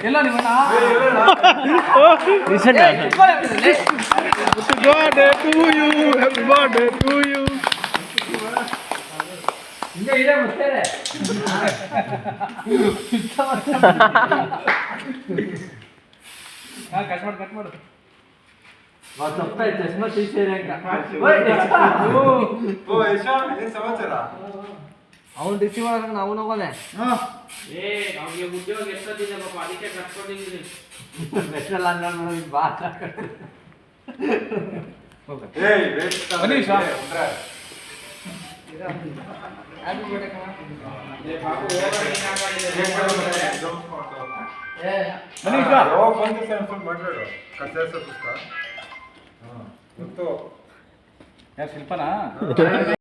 ಎಲ್ಲ ನಿಮ್ಮಣ್ಣ ಹಿಂಗೆ ಇದೆ ಮತ್ತೆ ಕಟ್ ಮಾಡು ಚಶ್ಮಾ ತೀಸೇರಿ ಸಮಾಚಾರ ಅವ್ನು ರಿಸೀವ್ ಆಗ ನಾವು ಹೋಗೋದೆ ಉದ್ಯೋಗ ಎಷ್ಟೊತ್ತಿದೆ ಪಾಪ ಅದಕ್ಕೆ ಕಟ್ಕೊಂಡಿದ್ದೀನಿ ಬೆಸ್ಟಲ್ಲ ಅನ್ನೋದು ಬಾ ಶಿಲ್ಪನಾ